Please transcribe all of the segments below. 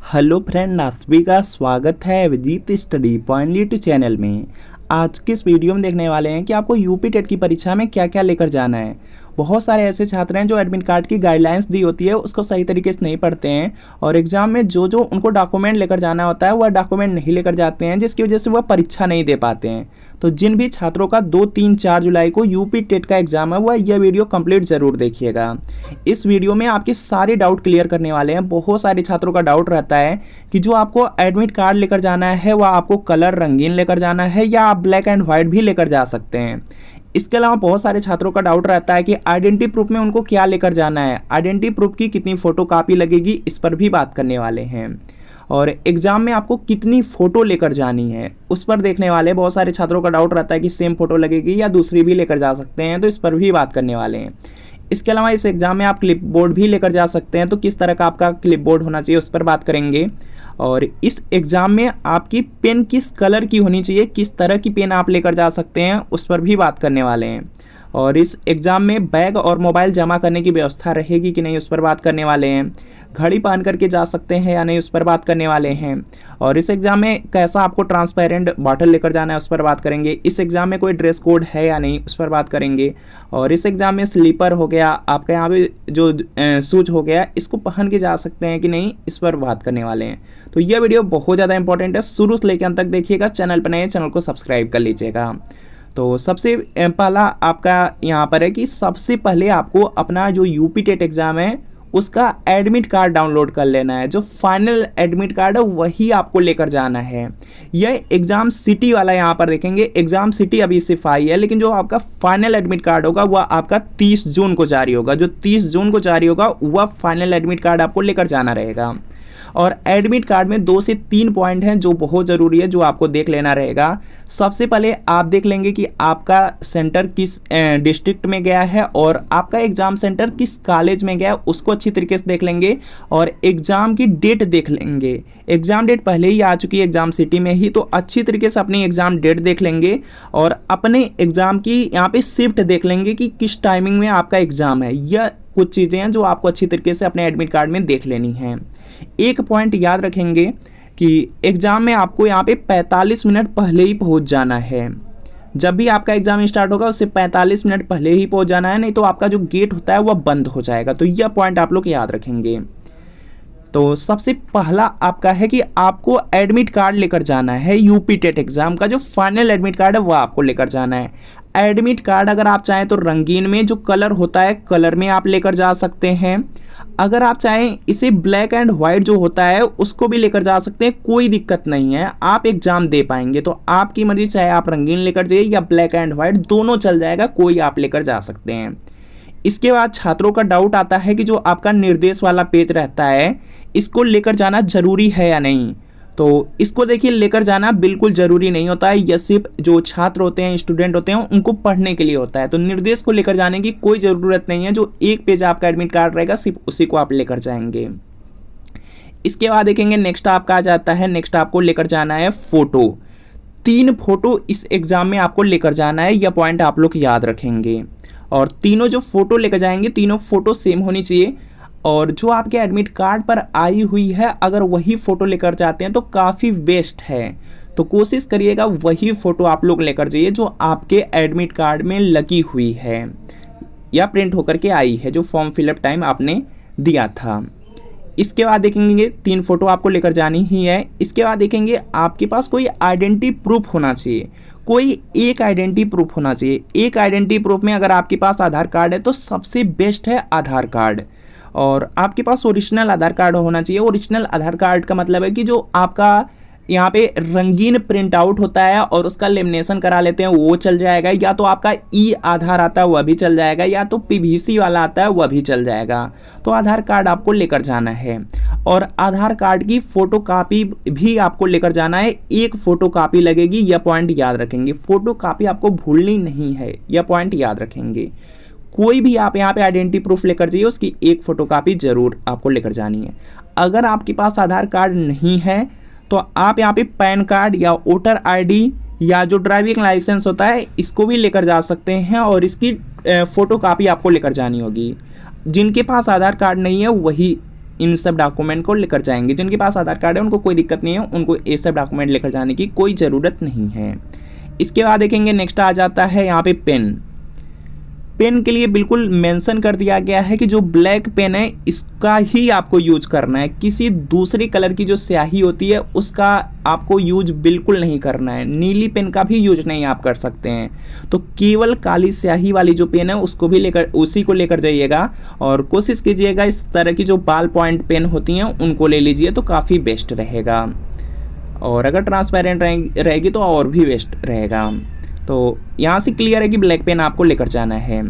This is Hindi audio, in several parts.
हेलो फ्रेंड, आप सभी का स्वागत है विदित स्टडी पॉइंट यूट्यूब चैनल में। आज के इस वीडियो में देखने वाले हैं कि आपको यूपी टेट की परीक्षा में क्या क्या लेकर जाना है। बहुत सारे ऐसे छात्र हैं जो एडमिट कार्ड की गाइडलाइंस दी होती है उसको सही तरीके से नहीं पढ़ते हैं और एग्जाम में जो जो उनको डॉक्यूमेंट लेकर जाना होता है वह डॉक्यूमेंट नहीं लेकर जाते हैं, जिसकी वजह से वह परीक्षा नहीं दे पाते हैं। तो जिन भी छात्रों का 2, 3, 4 जुलाई को यूपी टेट का एग्जाम है वह यह वीडियो कंप्लीट जरूर देखिएगा। इस वीडियो में आपके सारे डाउट क्लियर करने वाले हैं। बहुत सारे छात्रों का डाउट रहता है कि जो आपको एडमिट कार्ड लेकर जाना है वह आपको कलर रंगीन लेकर जाना है या आप ब्लैक एंड व्हाइट भी लेकर जा सकते हैं। इसके अलावा बहुत सारे छात्रों का डाउट रहता है कि आइडेंटिटी प्रूफ में उनको क्या लेकर जाना है, आइडेंटिटी प्रूफ की कितनी फोटो कॉपी लगेगी, इस पर भी बात करने वाले हैं। और एग्जाम में आपको कितनी फ़ोटो लेकर जानी है उस पर देखने वाले। बहुत सारे छात्रों का डाउट रहता है कि सेम फ़ोटो लगेगी या दूसरी भी लेकर जा सकते हैं, तो इस पर भी बात करने वाले हैं। इसके अलावा इस एग्ज़ाम में आप क्लिपबोर्ड भी लेकर जा सकते हैं, तो किस तरह का आपका क्लिपबोर्ड होना चाहिए उस पर बात करेंगे। और इस एग्ज़ाम में आपकी पेन किस कलर की होनी चाहिए, किस तरह की पेन आप लेकर जा सकते हैं उस पर भी बात करने वाले हैं। और इस एग्ज़ाम में बैग और मोबाइल जमा करने की व्यवस्था रहेगी कि नहीं उस पर बात करने वाले हैं। घड़ी पहन करके जा सकते हैं या नहीं उस पर बात करने वाले हैं। और इस एग्ज़ाम में कैसा आपको ट्रांसपेरेंट बॉटल लेकर जाना है उस पर बात करेंगे। इस एग्ज़ाम में कोई ड्रेस कोड है या नहीं उस पर बात करेंगे। और इस एग्ज़ाम में स्लीपर हो गया, आपका यहाँ पे जो शूज हो गया, इसको पहन के जा सकते हैं कि नहीं इस पर बात करने वाले हैं। तो यह वीडियो बहुत ज़्यादा इंपॉर्टेंट है, शुरू से लेकर अंत तक देखिएगा। चैनल पर नए चैनल को सब्सक्राइब कर लीजिएगा। तो सबसे पहला आपका यहाँ पर है कि सबसे पहले आपको अपना जो यूपी टेट एग्ज़ाम है उसका एडमिट कार्ड डाउनलोड कर लेना है। जो फाइनल एडमिट कार्ड है वही आपको लेकर जाना है। यह एग्ज़ाम सिटी वाला यहाँ पर देखेंगे, एग्ज़ाम सिटी अभी सिर्फ आई है, लेकिन जो आपका फाइनल एडमिट कार्ड होगा वह आपका 30 जून को जारी होगा। जो 30 जून को जारी होगा वह फाइनल एडमिट कार्ड आपको लेकर जाना रहेगा। और एडमिट कार्ड में 2 से 3 पॉइंट हैं जो बहुत ज़रूरी है, जो आपको देख लेना रहेगा। सबसे पहले आप देख लेंगे कि आपका सेंटर किस डिस्ट्रिक्ट में गया है और आपका एग्ज़ाम सेंटर किस कॉलेज में गया है, उसको अच्छी तरीके से देख लेंगे। और एग्ज़ाम की डेट देख लेंगे। एग्ज़ाम डेट पहले ही आ चुकी है एग्ज़ाम सिटी में ही, तो अच्छी तरीके से अपनी एग्ज़ाम डेट देख लेंगे और अपने एग्ज़ाम की यहाँ पे शिफ्ट देख लेंगे कि किस टाइमिंग में आपका एग्ज़ाम है। यह कुछ चीज़ें हैं जो आपको अच्छी तरीके से अपने एडमिट कार्ड में देख लेनी हैं। एक पॉइंट याद रखेंगे कि एग्ज़ाम में आपको यहाँ पे 45 मिनट पहले ही पहुँच जाना है। जब भी आपका एग्ज़ाम स्टार्ट होगा उससे 45 मिनट पहले ही पहुँच जाना है, नहीं तो आपका जो गेट होता है वह बंद हो जाएगा। तो यह पॉइंट आप लोग याद रखेंगे। तो सबसे पहला आपका है कि आपको एडमिट कार्ड लेकर जाना है। यूपी टेट एग्ज़ाम का जो फाइनल एडमिट कार्ड है वह आपको लेकर जाना है। एडमिट कार्ड अगर आप चाहें तो रंगीन में जो कलर होता है कलर में आप लेकर जा सकते हैं। अगर आप चाहें इसे ब्लैक एंड वाइट जो होता है उसको भी लेकर जा सकते हैं, कोई दिक्कत नहीं है, आप एग्जाम दे पाएंगे। तो आपकी मर्जी, चाहे आप रंगीन लेकर जाइए या ब्लैक एंड वाइट, दोनों चल जाएगा, कोई आप लेकर जा सकते हैं। इसके बाद छात्रों का डाउट आता है कि जो आपका निर्देश वाला पेज रहता है इसको लेकर जाना जरूरी है या नहीं। तो इसको देखिए, लेकर जाना बिल्कुल ज़रूरी नहीं होता है। यह सिर्फ जो छात्र होते हैं, स्टूडेंट होते हैं, उनको पढ़ने के लिए होता है। तो निर्देश को लेकर जाने की कोई ज़रूरत नहीं है। जो एक पेज आपका एडमिट कार्ड रहेगा सिर्फ उसी को आप लेकर जाएंगे। इसके बाद देखेंगे नेक्स्ट आपका आ जाता है, नेक्स्ट आपको लेकर जाना है फ़ोटो। 3 फोटो इस एग्ज़ाम में आपको लेकर जाना है, यह पॉइंट आप लोग याद रखेंगे। और तीनों जो फ़ोटो लेकर जाएंगे तीनों फ़ोटो सेम होनी चाहिए। और जो आपके एडमिट कार्ड पर आई हुई है अगर वही फ़ोटो लेकर जाते हैं तो काफ़ी बेस्ट है। तो कोशिश करिएगा वही फ़ोटो आप लोग लेकर जाइए जो आपके एडमिट कार्ड में लगी हुई है या प्रिंट होकर के आई है, जो फॉर्म फिलअप टाइम आपने दिया था। इसके बाद देखेंगे 3 फोटो आपको लेकर जानी ही है। इसके बाद देखेंगे आपके पास कोई आइडेंटिटी प्रूफ होना चाहिए, कोई एक आइडेंटिटी प्रूफ होना चाहिए। एक आइडेंटिटी प्रूफ में अगर आपके पास आधार कार्ड है तो सबसे बेस्ट है आधार कार्ड। और आपके पास ओरिजिनल आधार कार्ड होना चाहिए। ओरिजिनल आधार कार्ड का मतलब है कि जो आपका यहाँ पे रंगीन प्रिंट आउट होता है और उसका लेमिनेशन करा लेते हैं वो चल जाएगा, या तो आपका ई आधार आता है वह भी चल जाएगा, या तो पीवीसी वाला आता है वह भी चल जाएगा। तो आधार कार्ड आपको लेकर जाना है। और आधार कार्ड की फ़ोटो कापी भी आपको लेकर जाना है, एक फ़ोटो कापी लगेगी, यह पॉइंट याद रखेंगे। फ़ोटो कापी आपको भूलनी नहीं है, यह पॉइंट याद रखेंगे। कोई भी आप यहाँ पे आइडेंटिटी प्रूफ लेकर जाइए उसकी एक फ़ोटोकॉपी ज़रूर आपको लेकर जानी है। अगर आपके पास आधार कार्ड नहीं है तो आप यहाँ पे पैन कार्ड या वोटर आईडी या जो ड्राइविंग लाइसेंस होता है इसको भी लेकर जा सकते हैं और इसकी फ़ोटोकॉपी आपको लेकर जानी होगी। जिनके पास आधार कार्ड नहीं है वही इन सब डॉक्यूमेंट को लेकर जाएंगे। जिनके पास आधार कार्ड है उनको कोई दिक्कत नहीं है, उनको ये सब डॉक्यूमेंट लेकर जाने की कोई ज़रूरत नहीं है। इसके बाद देखेंगे नेक्स्ट आ जाता है यहाँ पे पेन। पेन के लिए बिल्कुल मेंशन कर दिया गया है कि जो ब्लैक पेन है इसका ही आपको यूज करना है, किसी दूसरी कलर की जो स्याही होती है उसका आपको यूज बिल्कुल नहीं करना है। नीली पेन का भी यूज नहीं आप कर सकते हैं। तो केवल काली स्याही वाली जो पेन है उसको भी लेकर उसी को लेकर जाइएगा, और कोशिश कीजिएगा इस तरह की जो बाल पॉइंट पेन होती हैं उनको ले लीजिए तो काफ़ी बेस्ट रहेगा, और अगर ट्रांसपेरेंट रहेगी तो और भी बेस्ट रहेगा। तो यहाँ से क्लियर है कि ब्लैक पेन आपको लेकर जाना है।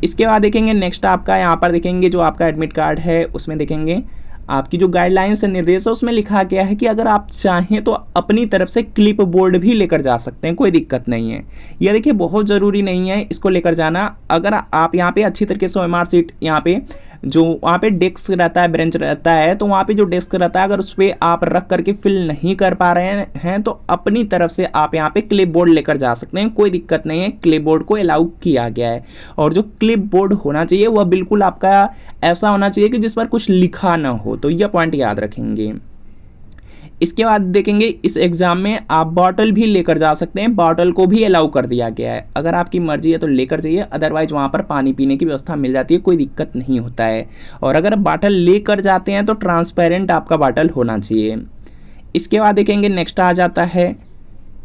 इसके बाद देखेंगे नेक्स्ट आपका यहाँ पर देखेंगे जो आपका एडमिट कार्ड है उसमें देखेंगे आपकी जो गाइडलाइंस है, निर्देश है, उसमें लिखा गया है कि अगर आप चाहें तो अपनी तरफ से क्लिप बोर्ड भी लेकर जा सकते हैं, कोई दिक्कत नहीं है। यह देखिए बहुत ज़रूरी नहीं है इसको लेकर जाना। अगर आप यहाँ पे अच्छी तरीके से OMR शीट यहाँ पे जो वहाँ पे डेस्क रहता है, बेंच रहता है, तो वहाँ पे जो डेस्क रहता है अगर उस पर आप रख करके फिल नहीं कर पा रहे हैं तो अपनी तरफ से आप यहाँ पे क्लिप बोर्ड लेकर जा सकते हैं, कोई दिक्कत नहीं है। क्लिप बोर्ड को अलाउ किया गया है, और जो क्लिप बोर्ड होना चाहिए वह बिल्कुल आपका ऐसा होना चाहिए कि जिस पर कुछ लिखा ना हो, तो यह पॉइंट याद रखेंगे। इसके बाद देखेंगे इस एग्ज़ाम में आप बॉटल भी लेकर जा सकते हैं, बॉटल को भी अलाउ कर दिया गया है। अगर आपकी मर्जी है तो लेकर जाइए, अदरवाइज वहाँ पर पानी पीने की व्यवस्था मिल जाती है, कोई दिक्कत नहीं होता है। और अगर बॉटल लेकर जाते हैं तो ट्रांसपेरेंट आपका बॉटल होना चाहिए। इसके बाद देखेंगे नेक्स्ट आ जाता है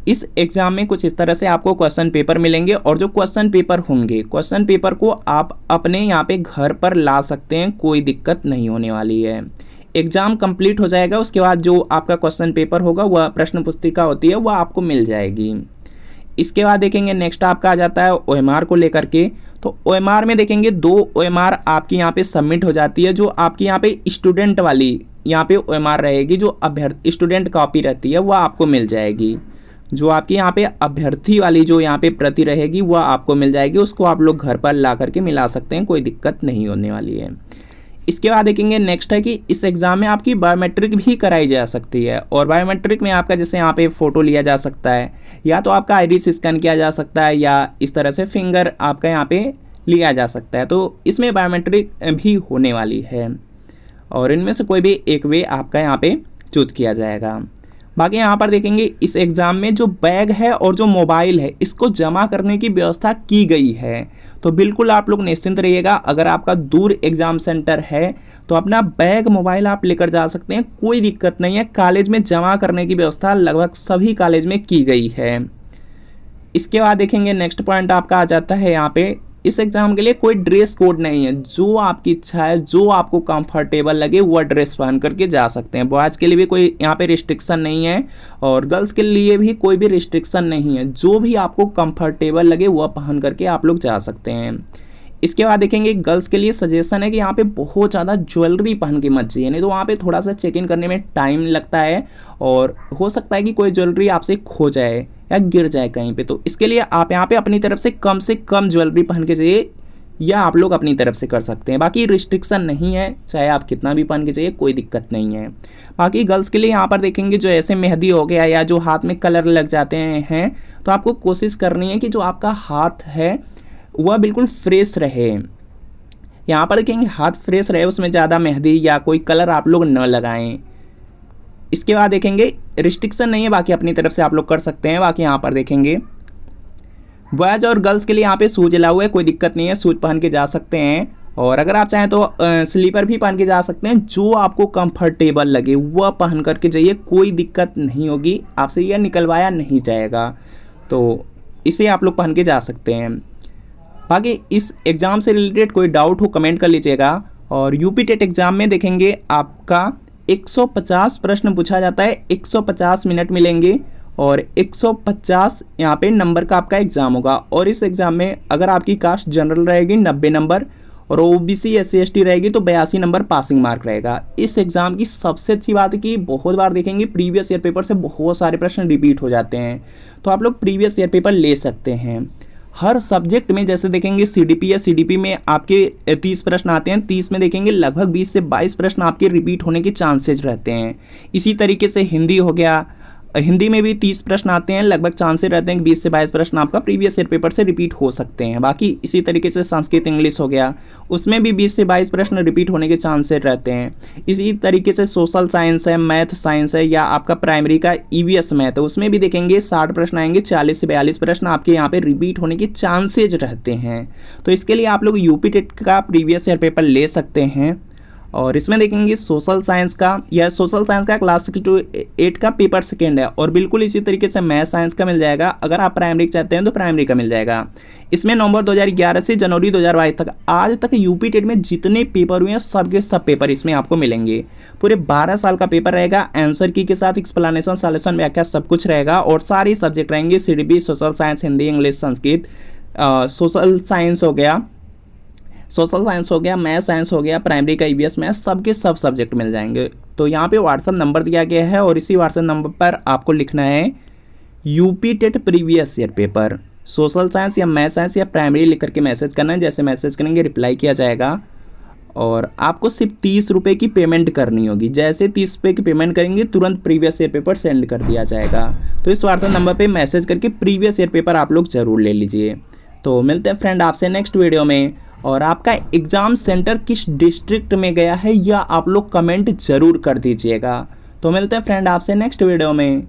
इस एग्ज़ाम में कुछ इस तरह से आपको क्वेश्चन पेपर मिलेंगे, और जो क्वेश्चन पेपर होंगे क्वेश्चन पेपर को आप अपने यहाँ पे घर पर ला सकते हैं, कोई दिक्कत नहीं होने वाली है। एग्ज़ाम कंप्लीट हो जाएगा उसके बाद जो आपका क्वेश्चन पेपर होगा वह प्रश्न पुस्तिका होती है वह आपको मिल जाएगी। इसके बाद देखेंगे नेक्स्ट आपका आ जाता है OMR को लेकर के। तो OMR में देखेंगे 2 OMR आपकी यहाँ पे सबमिट हो जाती है। जो आपकी यहाँ पे स्टूडेंट वाली यहाँ पे OMR रहेगी, जो अभ्यर्थी स्टूडेंट कॉपी रहती है वह आपको मिल जाएगी। जो आपकी यहाँ पे अभ्यर्थी वाली जो यहाँ पे प्रति रहेगी वह आपको मिल जाएगी, उसको आप लोग घर पर ला करके मिला सकते हैं, कोई दिक्कत नहीं होने वाली है। इसके बाद देखेंगे नेक्स्ट है कि इस एग्ज़ाम में आपकी बायोमेट्रिक भी कराई जा सकती है, और बायोमेट्रिक में आपका जैसे यहाँ पे फ़ोटो लिया जा सकता है, या तो आपका आइरिस स्कैन किया जा सकता है, या इस तरह से फिंगर आपका यहाँ पे लिया जा सकता है। तो इसमें बायोमेट्रिक भी होने वाली है, और इनमें से कोई भी एक वे आपका यहाँ पे चूज किया जाएगा। बाकी यहाँ पर देखेंगे इस एग्ज़ाम में जो बैग है और जो मोबाइल है इसको जमा करने की व्यवस्था की गई है, तो बिल्कुल आप लोग निश्चिंत रहिएगा। अगर आपका दूर एग्ज़ाम सेंटर है तो अपना बैग मोबाइल आप लेकर जा सकते हैं, कोई दिक्कत नहीं है। कॉलेज में जमा करने की व्यवस्था लगभग सभी कॉलेज में की गई है। इसके बाद देखेंगे नेक्स्ट पॉइंट आपका आ जाता है यहाँ पे इस एग्ज़ाम के लिए कोई ड्रेस कोड नहीं है, जो आपकी इच्छा है, जो आपको कंफर्टेबल लगे वह ड्रेस पहन करके जा सकते हैं। बॉयज़ के लिए भी कोई यहाँ पे रिस्ट्रिक्शन नहीं है, और गर्ल्स के लिए भी कोई भी रिस्ट्रिक्शन नहीं है। जो भी आपको कंफर्टेबल लगे वह पहन करके आप लोग जा सकते हैं। इसके बाद देखेंगे गर्ल्स के लिए सजेशन है कि यहाँ पे बहुत ज़्यादा ज्वेलरी पहन के मत जाइए, नहीं तो वहाँ पे थोड़ा सा चेक इन करने में टाइम लगता है, और हो सकता है कि कोई ज्वेलरी आपसे खो जाए या गिर जाए कहीं पे। तो इसके लिए आप यहाँ पे अपनी तरफ से कम ज्वेलरी पहन के जाइए, या आप लोग अपनी तरफ से कर सकते हैं। बाकी रिस्ट्रिक्शन नहीं है, चाहे आप कितना भी पहन के जाइए, कोई दिक्कत नहीं है। बाकी गर्ल्स के लिए यहाँ पर देखेंगे जो ऐसे मेहंदी हो गया या जो हाथ में कलर लग जाते हैं, तो आपको कोशिश करनी है कि जो आपका हाथ है वह बिल्कुल फ्रेश रहे। यहाँ पर देखेंगे हाथ फ्रेश रहे, उसमें ज़्यादा मेहंदी या कोई कलर आप लोग न लगाएं। इसके बाद देखेंगे रिस्ट्रिक्शन नहीं है, बाकी अपनी तरफ से आप लोग कर सकते हैं। बाकी यहाँ पर देखेंगे बॉयज़ और गर्ल्स के लिए यहाँ पे शूज अलाउ है, कोई दिक्कत नहीं है, शूज पहन के जा सकते हैं। और अगर आप चाहें तो स्लीपर भी पहन के जा सकते हैं, जो आपको कंफर्टेबल लगे वह पहन करके जाइए, कोई दिक्कत नहीं होगी, आपसे यह निकलवाया नहीं जाएगा, तो इसे आप लोग पहन के जा सकते हैं। बाकी इस एग्ज़ाम से रिलेटेड कोई डाउट हो कमेंट कर लीजिएगा। और यूपी टेट एग्ज़ाम में देखेंगे आपका 150 प्रश्न पूछा जाता है, 150 मिनट मिलेंगे, और 150 यहाँ पे नंबर का आपका एग्ज़ाम होगा। और इस एग्ज़ाम में अगर आपकी कास्ट जनरल रहेगी 90 नंबर, और OBC SC ST रहेगी तो 82 नंबर पासिंग मार्क रहेगा। इस एग्ज़ाम की सबसे अच्छी बात है कि बहुत बार देखेंगे प्रीवियस ईयर पेपर से बहुत सारे प्रश्न रिपीट हो जाते हैं, तो आप लोग प्रीवियस ईयर पेपर ले सकते हैं। हर सब्जेक्ट में जैसे देखेंगे CDP या CDP में आपके 30 प्रश्न आते हैं, 30 में देखेंगे लगभग 20 से 22 प्रश्न आपके रिपीट होने के चांसेज रहते हैं। इसी तरीके से हिंदी हो गया, हिंदी में भी 30 प्रश्न आते हैं, लगभग चांसेस रहते हैं कि 20 से 22 प्रश्न आपका प्रीवियस ईयर पेपर से रिपीट हो सकते हैं। बाकी इसी तरीके से संस्कृत इंग्लिश हो गया, उसमें भी 20 से 22 प्रश्न रिपीट होने के चांसेस रहते हैं। इसी तरीके से सोशल साइंस है, मैथ साइंस है, या आपका प्राइमरी का ईवीएस मैथ है, उसमें भी देखेंगे 60 प्रश्न आएंगे, 40 से 42 प्रश्न आपके यहाँ पे रिपीट होने के चांसेज रहते हैं। तो इसके लिए आप लोग यूपी टेट का प्रीवियस ईयर पेपर ले सकते हैं। और इसमें देखेंगे सोशल साइंस का, या सोशल साइंस का क्लास 6 to 8 का पेपर सेकेंड है, और बिल्कुल इसी तरीके से मैथ साइंस का मिल जाएगा। अगर आप प्राइमरी चाहते हैं तो प्राइमरी का मिल जाएगा। इसमें नवंबर 2011 से जनवरी 2022 तक आज तक यूपी टेट में जितने पेपर हुए हैं सब के सब पेपर इसमें आपको मिलेंगे। पूरे 12 साल का पेपर रहेगा, आंसर की के साथ एक्सप्लेनेशन, सॉल्यूशन, व्याख्या सब कुछ रहेगा, और सारे सब्जेक्ट रहेंगे CDP, social science, Hindi, English, Sanskrit, social science हो गया, मैथ साइंस हो गया, प्राइमरी का ईवीएस मैथ, सबके सब सब्जेक्ट मिल जाएंगे। तो यहाँ पे व्हाट्सअप नंबर दिया गया है, और इसी व्हाट्सअप नंबर पर आपको लिखना है UP TET previous year paper, social science या मैथ साइंस या प्राइमरी लिख करके मैसेज करना है। जैसे मैसेज करेंगे रिप्लाई किया जाएगा, और आपको सिर्फ 30 रुपये की पेमेंट करनी होगी। जैसे 30 रुपये की पेमेंट करेंगे तुरंत प्रीवियस ईयर पेपर सेंड कर दिया जाएगा। तो इस व्हाट्सएप नंबर पे मैसेज करके प्रीवियस ईयर पेपर आप लोग ज़रूर ले लीजिए। तो मिलते हैं फ्रेंड आपसे नेक्स्ट वीडियो में। और आपका एग्ज़ाम सेंटर किस डिस्ट्रिक्ट में गया है या आप लोग कमेंट ज़रूर कर दीजिएगा। तो मिलते हैं फ्रेंड आपसे नेक्स्ट वीडियो में।